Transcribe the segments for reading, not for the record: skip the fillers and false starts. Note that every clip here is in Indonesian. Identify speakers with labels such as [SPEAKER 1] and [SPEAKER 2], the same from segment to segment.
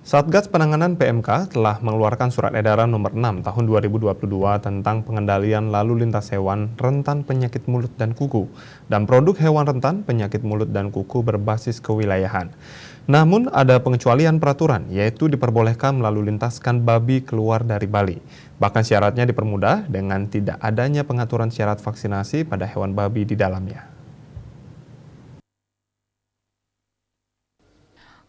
[SPEAKER 1] Satgas Penanganan PMK telah mengeluarkan Surat Edaran Nomor 6 Tahun 2022 tentang pengendalian lalu lintas hewan rentan penyakit mulut dan kuku dan produk hewan rentan penyakit mulut dan kuku berbasis kewilayahan. Namun ada pengecualian peraturan, yaitu diperbolehkan melalui lintaskan babi keluar dari Bali. Bahkan syaratnya dipermudah dengan tidak adanya pengaturan syarat vaksinasi pada hewan babi di dalamnya.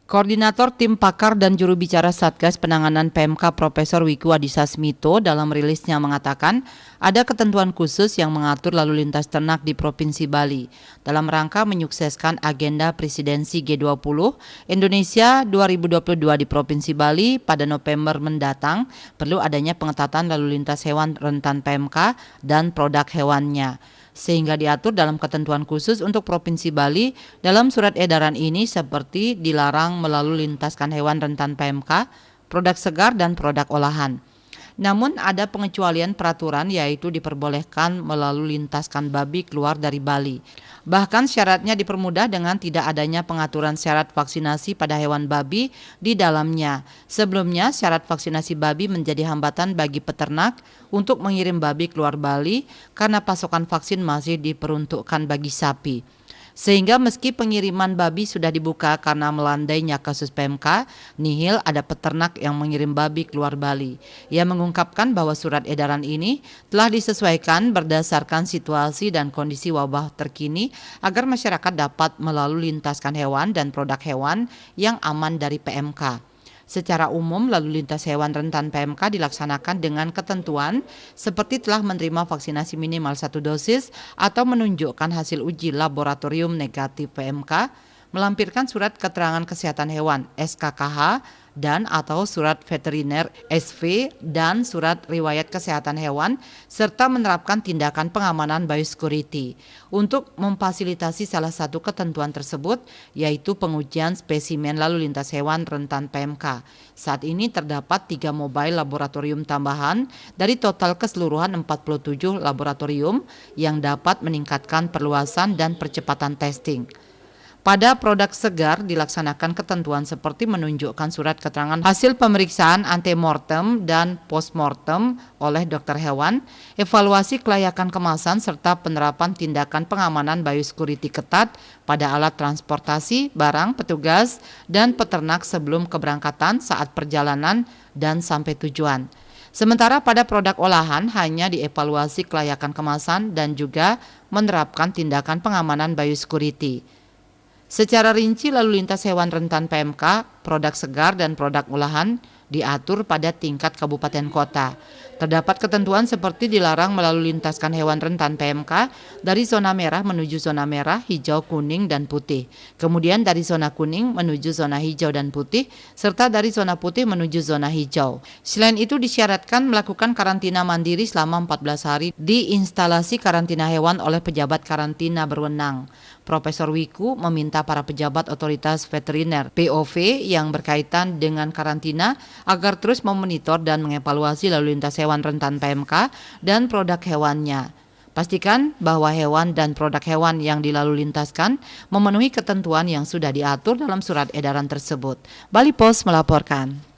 [SPEAKER 2] Koordinator Tim Pakar dan Juru Bicara Satgas Penanganan PMK Profesor Wiku Adhisa Smito dalam rilisnya mengatakan ada ketentuan khusus yang mengatur lalu lintas ternak di Provinsi Bali dalam rangka menyukseskan agenda presidensi G20 Indonesia 2022 di Provinsi Bali pada November mendatang. Perlu adanya pengetatan lalu lintas hewan rentan PMK dan produk hewannya, sehingga diatur dalam ketentuan khusus untuk Provinsi Bali. Dalam surat edaran ini seperti dilarang melalui lintaskan hewan rentan PMK, produk segar dan produk olahan. Namun ada pengecualian peraturan, yaitu diperbolehkan melalui lintaskan babi keluar dari Bali. Bahkan syaratnya dipermudah dengan tidak adanya pengaturan syarat vaksinasi pada hewan babi di dalamnya. Sebelumnya syarat vaksinasi babi menjadi hambatan bagi peternak untuk mengirim babi keluar Bali karena pasokan vaksin masih diperuntukkan bagi sapi. Sehingga meski pengiriman babi sudah dibuka karena melandainya kasus PMK, nihil ada peternak yang mengirim babi keluar Bali. Ia mengungkapkan bahwa surat edaran ini telah disesuaikan berdasarkan situasi dan kondisi wabah terkini agar masyarakat dapat melalui lintaskan hewan dan produk hewan yang aman dari PMK. Secara umum, lalu lintas hewan rentan PMK dilaksanakan dengan ketentuan seperti telah menerima vaksinasi minimal 1 dosis atau menunjukkan hasil uji laboratorium negatif PMK, melampirkan surat keterangan kesehatan hewan SKKH dan atau surat veteriner SV dan surat riwayat kesehatan hewan, serta menerapkan tindakan pengamanan biosecurity. Untuk memfasilitasi salah satu ketentuan tersebut, yaitu pengujian spesimen lalu lintas hewan rentan PMK. Saat ini terdapat 3 mobile laboratorium tambahan dari total keseluruhan 47 laboratorium yang dapat meningkatkan perluasan dan percepatan testing. Pada produk segar dilaksanakan ketentuan seperti menunjukkan surat keterangan hasil pemeriksaan antemortem dan postmortem oleh dokter hewan, evaluasi kelayakan kemasan serta penerapan tindakan pengamanan biosecurity ketat pada alat transportasi, barang, petugas, dan peternak sebelum keberangkatan, saat perjalanan, dan sampai tujuan. Sementara pada produk olahan hanya dievaluasi kelayakan kemasan dan juga menerapkan tindakan pengamanan biosecurity. Secara rinci lalu lintas hewan rentan PMK, produk segar dan produk olahan diatur pada tingkat kabupaten kota. Terdapat ketentuan seperti dilarang melalui lintaskan hewan rentan PMK dari zona merah menuju zona merah, hijau, kuning, dan putih. Kemudian dari zona kuning menuju zona hijau dan putih, serta dari zona putih menuju zona hijau. Selain itu disyaratkan melakukan karantina mandiri selama 14 hari di instalasi karantina hewan oleh pejabat karantina berwenang. Profesor Wiku meminta para pejabat otoritas veteriner POV yang berkaitan dengan karantina agar terus memonitor dan mengevaluasi lalu lintas hewan rentan PMK dan produk hewannya. Pastikan bahwa hewan dan produk hewan yang dilalu lintaskan memenuhi ketentuan yang sudah diatur dalam surat edaran tersebut. Bali Post melaporkan.